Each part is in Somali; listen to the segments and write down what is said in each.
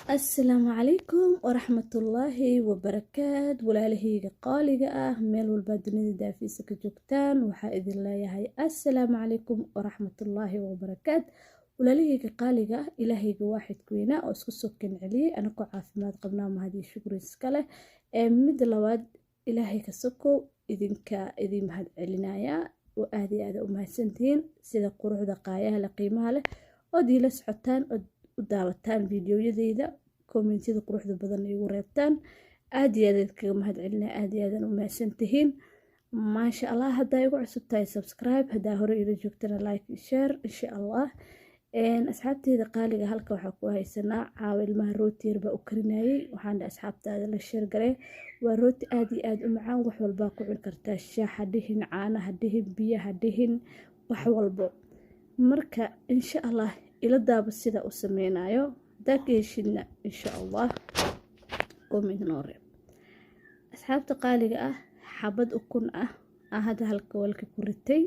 السلام عليكم ورحمة الله وبركاته walaalahayga qaaliga ah meel walba dunida daafiisa ka joogtaan waxaa idin leeyahay assalaamu calaykum waraxmatullaahi wabarakaatu walaalahayga qaaliga ah ilaahayga waaxidka weynaa oo isku soo kanceliyey anagoo caafimaad qabnaa mahad iyo shukri iska leh mid labaad ilaahay ka sokow idin mahad celinayaa oo aad iyo aad u mahadsantihiin sida quruxda qaayaha la qiimaha leh oo diila socotaan u daawataan fiidiyoyadeyda kommentiyada quruxda badan igu reebtaan aad iyo aad kaga mahad celinaa aad iyo aad u mahadsantihiin maasha Allah haddaa igu cusub tahay subscribe haddaa hore ila joogtana like iyo share insha Allah asxaabteyda qaaliga halka waxaa ku haysanaa caawa ilmaha rooti yar baa u karinayay waxaan dhahay asxaabtaada la share garee waa rooti aad iyo aad u macaan wax walbaa ku cuni kartaa shaah ha dhihin caana ha dhihin biyo ha dhihin wax walbo marka insha Allah ila daaba sida u sameynayo hadaa ka heshidna insha Allah comment noo reeb asxaabta qaaliga ah xabad ukun ah hadda halka walka ku ritay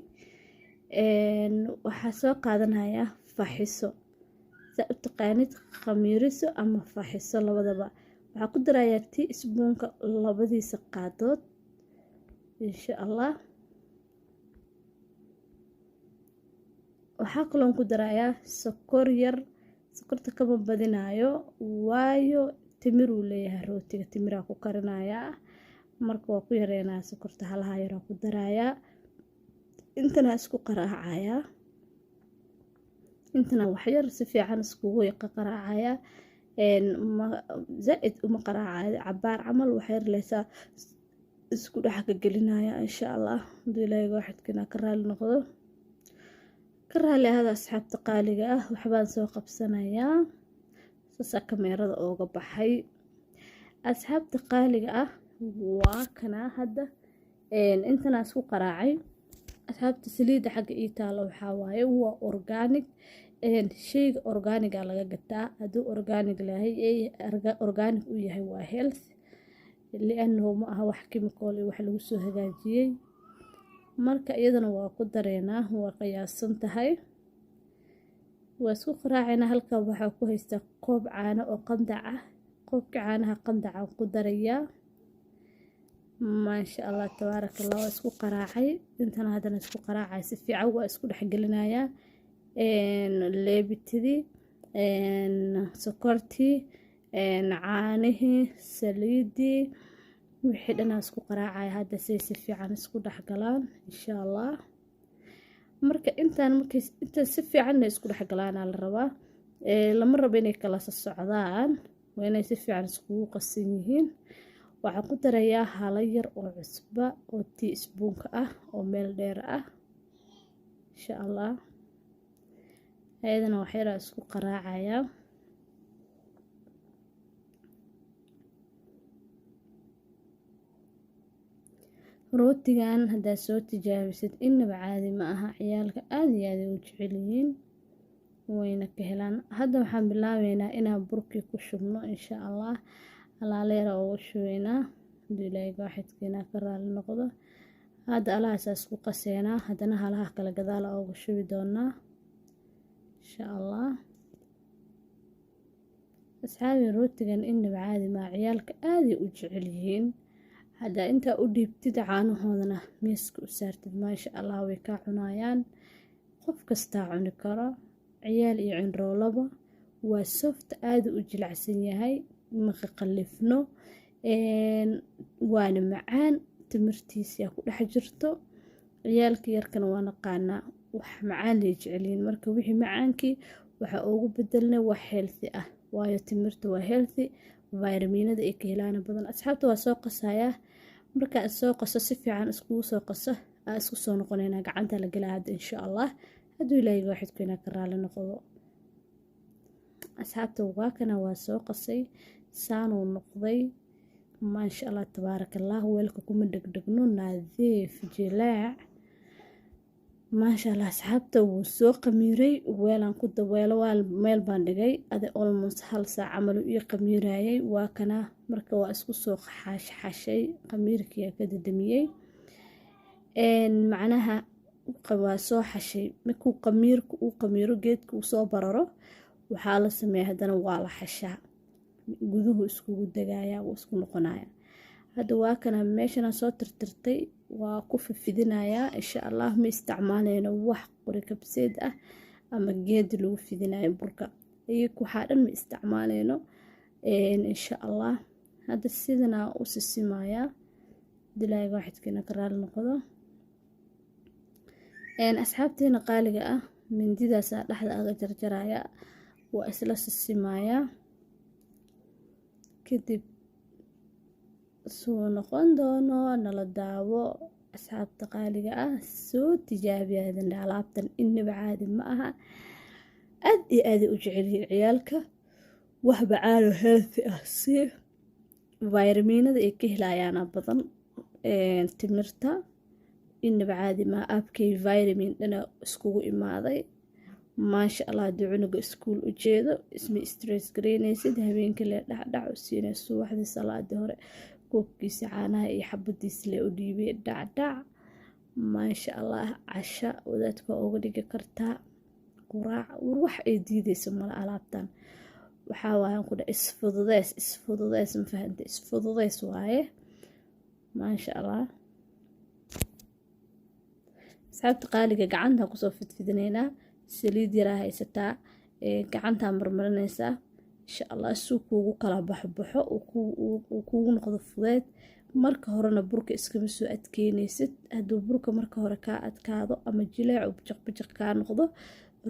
waxaa soo qaadanayaa faxiso saa u taqaanid khamiiriso ama faxiso labadaba waxaa ku darayaa teaspoonka labadiisa qaadood insha Allah waxaa kaloon ku darayaa sokor yar sokorta kama badinayo waayo timir uu leeyahay rootiga timiraa ku karinayaa marka waa ku yareynaa sokorta halaha yaraa ku darayaa intana isku qaraacayaa intana waxyar si fiican iskugu qaraacayaa zaaid uma qaraacayo cabaar camal waxyar leysaa isku dhex ka gelinaya insha Allah haduu ilaahay waaxidkina ka raali noqdo ka raali ahada asxaabta qaaliga ah waxbaan soo qabsanayaa sasa kameerada ooga baxay asxaabta qaaliga ah waa kana hadda intana isku qaraacay asxaabta saliida xagga ii taalo waxaa waaye waa organic shayga organiga laga gataa haduu organic lahay organic uu yahay waa health li'annahu ma aha wax chemical wax lagu soo hagaajiyay marka iyadana waa ku dareynaa waa qiyaasan tahay waa isku qaraacayna halka waxaa ku haysta koob caano oo qandac ah qoobka caanaha qandaca ku darayaa maasha Allah tabaarakallah waa isku qaraacay intana hadana isku qaraacay si fiican waa isku dhex gelinayaa leebitidii sokortii caanihii saliidii wixii dhan isku qaraacay hadda si fiican isku dhex galaan insha Allah marka inta si fiican isku dhex galaan la rabaa lama rabo inay kala socdaan waa inay si fiican isku qasan yihiin waxaan ku darayaa hala yar oo cusba oo teaspoonka ah oo meel dheer ah insha Allah ayadana waxyar isku qaraacaya rootigan haddaa soo tijaabisid inaba caadi ma aha ciyaalka aad iyo aad u jecel yihiin wayna ka helaan hadda waxaan bilaabeynaa inaan burkii ku shubno insha Allah halaaleera ugu shubeynaa haduu ilaahay waaxidkeena ka raali noqdo hadda alaasaas ku qaseynaa haddana halaha kala gadaala ugu shubi doonaa insha Allah asxaabi rootigan inaba caadi ma ciyaalka aad u jecel yihiin hadda inta u dhiibtid caanahoodana miiska u saartid maasha Allah way ka cunayaan qof kasta cuni karo ciyaal iyo cinroolaba waa soft aad u jilicsan yahay ma qallifno waana macaan timirtiisa ku dhex jirto ciyaalka yarkana waa naqaanaa wax macaan leh jecelin marka wixii macaankii waxa ugu bedelnay wax healthy ah waayo timirta waa healthy vitaminada ay ka helaan badan asxaabta waa soo qasayaa marka soo qaso si fiican isku soo qaso isku soo noqonayna gacanta la galaa hadda insha Allah haduu ilaahay waaxidkeena ka raali noqdo asxaabta waa kana waa soo qasay saan uu noqday maasha Allah tabaarakallah weelka kuma dhagdhagno nadiif jilaac maasha Allah asxaabta wuu soo qamiiray weelan ku daweelo meel baan dhigay almost hal saac camal uu qamiirayay waa kana marka waa isku soo xashay qamiirkii ka dadamiyay macnaha waa soo xashay markuu qamiirku uu qamiiro geedku soo bararo waxaa la sameeyaa hadana waa la xashaa guduhu iskugu degaya wuu isku noqonaya. hadda waa kana meeshana soo tirtirtay waa ku fidinayaa insha Allah. ma isticmaaleyno wax qori kabseed ah ama geed lagu fidinayo burka, iyagu waxaa dhan ma isticmaaleyno insha Allah. hadda sidana u sisimaya dilaaga waxidkina ka raali noqdo. asxaabteena qaaliga ah, mindidaas dhexda aga jarjaraya waa isla sisimaya, kadib soo noqon doono nala daawo. asxaabta qaaliga ah, soo tijaabiyadan alaabtan inaba caadi ma aha. aad iyo aad u jecel yihiin ciyaalka wax bacaano healthy ah, si vitaminada ay ka helayaan badan. timirta inaba caadi ma abkay vitamin dhana iskugu imaaday. maasha Allah, haddii cunuga iskuul u jeedo isma stress gareynaysid, habeenkii le dhacdhac u siinayso, subaxdii salaadii hore koobkiisa caanaha iyo xabadiisa le u dhiibay dhacdhac. maasha Allah, casha wadaadka uga dhigi kartaa, quraac wax ay diidayso mala alaabtan. waxaa waayan ku dhac isfududeys ma fahantay, isfududeys waaye. maasha Allah. asxaabta qaaliga, gacanta kusoo fidfidinaynaa, saliid yaraa haysataa, gacantaa marmarinaysaa insha Allah. suu kuugu kala baxbaxo uu kuugu noqdo fudeed. marka horena burka iskama soo adkeynaysid. hadduu burka marka hore kaa adkaado ama jileec bajaq kaa noqdo,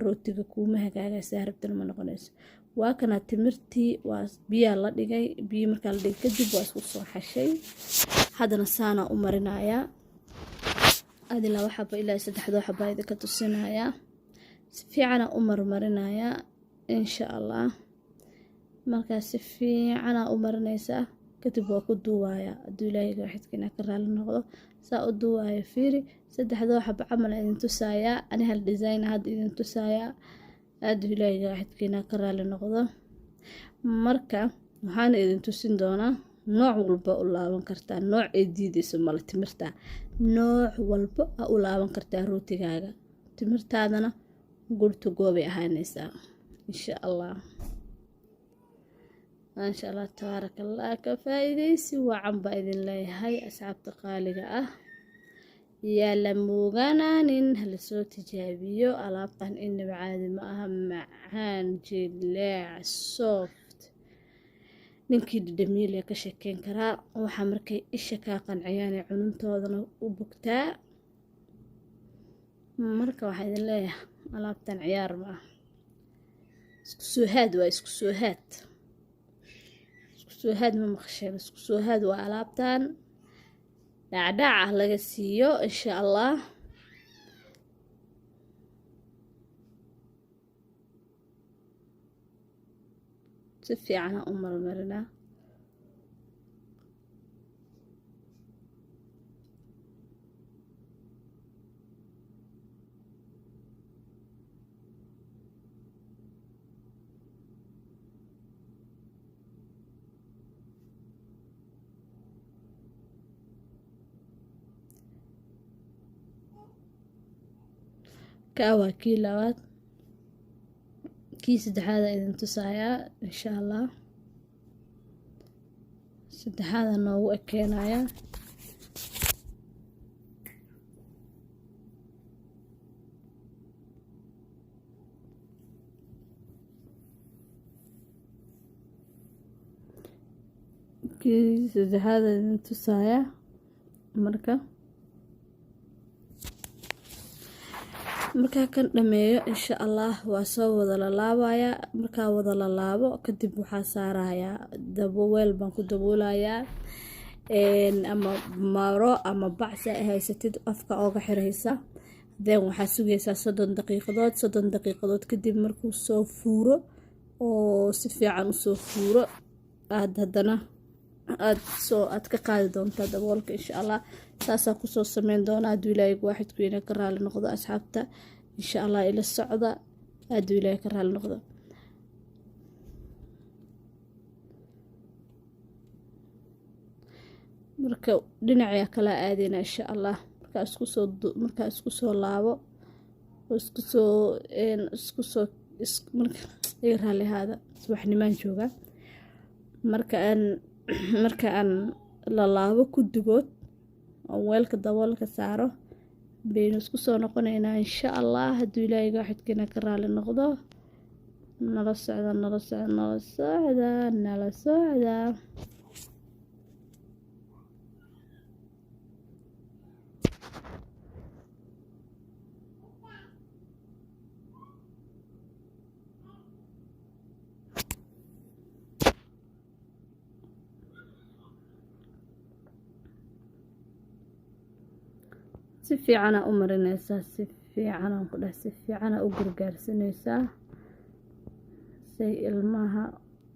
rootiga kuuma hagaagaysa, rabtan ma noqonayso. waa kana timirtii waa biyaa la dhigay, biyo markaa la dhigay kadib waa isku soo xashay. haddana saana u marinayaa adi 2 xabo ilaa 3 xabo idinka tusinayaa. si fiican u marmarinayaa insha Allah. markaa si fiican u marinaysaa kadib waa ku duuwaya. hadduu ilaahay waxidkina ka raali noqdo saa u duuwaya. fiiri 3 xabo camal idin tusayaa, ani hal design hadda idin tusayaa. hadduu ilaahay waxidkina ka raali noqdo. marka waxaan idin tusin doonaa nooc walba u laaban kartaa, nooc ay diidayso mala timirta, nooc walba u laaban kartaa rootigaaga. timirtaadana gurto goobay ahaanaysaa insha Allah. maasha Allah, tabaarakallah. ka faa'iidaysi wacan baa idin leeyahay asxaabta qaaliga ah. yaa la muuganaanin, hala soo tijaabiyo alaabtan inaba caadi ma aha. macaan, jileec, soft. ninkii dhadhamiile ka sheekeyn karaa. waxaa markay isha kaa qanciyaan ee cununtoodana u bogtaa. marka waxaa idin leeyahay alaabtan ciyaar ma ah. isku soo haad waa isku soo haad. isku soo haad ma maqasheen? isku soo haad waa alaabtan dhacdhac laga siiyo insha Allah. si fiican u marmarina. waa kii labaad. kii saddexaad idin tusayaa insha Allah. saddexaad noogu ekeenaya. kii saddexaad idin tusayaa. markaa kan dhameeyo insha Allah waa soo wada lalaabaya. markaa wada lalaabo kadib waxaa saarayaa daboweel baan ku daboolayaa, ama maro ama bacsa haysatid afka ooga xiraysa. then waxaa sugaysaa 30 daqiiqadood kadib markuu soo fuuro oo si fiican u soo fuuro haddana aad ka qaadi doontaa daboolka insha Allah. saasaa kusoo sameyn doonaa hadduu ilaahay waaxidku ina ka raali noqdo asxaabta insha Allah. ila socda hadduu ilaahay ka raali noqdo. marka dhinaca kala aadayna insha Allah. marka isku soo laabo oo isku soo marka ay raali hada subaxnimaan jooga. marka aan lalaabo kudigood oo weelka daboolka saaro baynu isku soo noqonaynaa insha Allah hadduu ilaahay waaxidkeena ka raali noqdo. nala socda si fiican u marinaysaa, si fiican u gargaarsanaysaa say ilmaha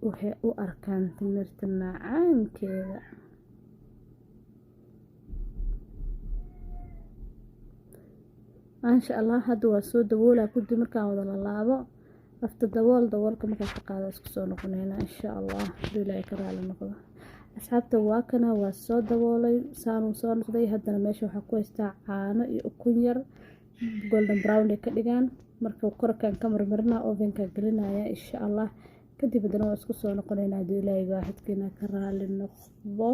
waxay u arkaan timirta macaankeeda. maasha Allah. hadda waa soo daboolaa kudi markaan wada lalaabo afta daboolka markaan ka qaado isku soo noqonaynaa insha Allah hadduu ilaahay ka raali noqdo. asxaabta waa kana waa soo daboolay saanuu soo noqday. haddana meesha waxaa ku haystaa caano iyo ukun yar golden brown ay ka dhigaan. marka korkaan ka marmarina ovenka gelinaya insha Allah. kadib haddana waa isku soo noqonaynaa hadduu ilaahay waaxidkeena ka raali noqdo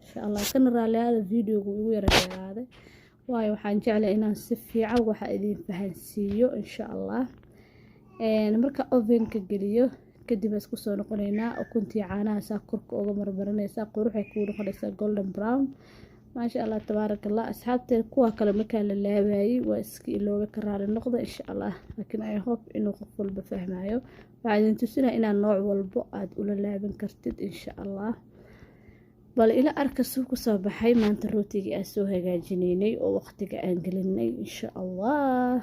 insha Allah. kana raaliyaada videogu ugu yara dheeraaday waayo waxaan jeclahay inaan si fiican waxa idin fahansiiyo insha Allah. marka ovenka geliyo kadib isku soo noqonaynaa ukuntii caanaha saa korka uga marmarinaysaa quruxay ku noqonaysaa golden brown. maasha Allah tabarakallah. asxaabteed kuwa kale markaa la laabayay waa iska ilooga ka raali noqdo insha Allah. laakiin I hope inuu qof walba fahmayo. waxaa idin tusinaa inaan nooc walbo aad ula laaban kartid insha Allah. bal ila arka suu ku soo baxay maanta rootigii aan soo hagaajinaynay oo waqtiga aan gelinay insha Allah.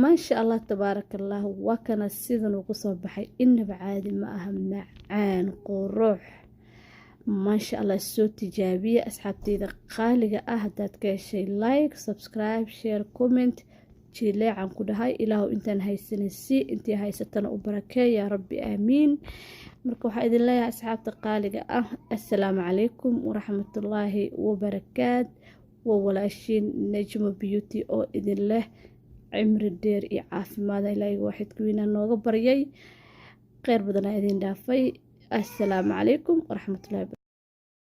maasha Allah tabarakallah. waa kana sidan uu ku soo baxay inaba caadi ma aha, macaan qurux. maasha Allah. soo tijaabiya asxaabteyda qaaliga ah. haddaad ka heshay like, subscribe, share, comment. jileecan ku dhahay ilaahu intaan haysanaysi intii haysatana u barakee yaa rabbi aamiin. marka waxaa idin leeyahay asxaabta qaaliga ah assalaamu calaykum waraxmatullaahi wabarakaat. waa walaashiin Najmo Beauty oo idin leh cimri dheer iyo caafimaad ilaahay waaxidkiina nooga baryay. khayr badan idin dhaafay. assalaamu calaykum waraxmatullaahi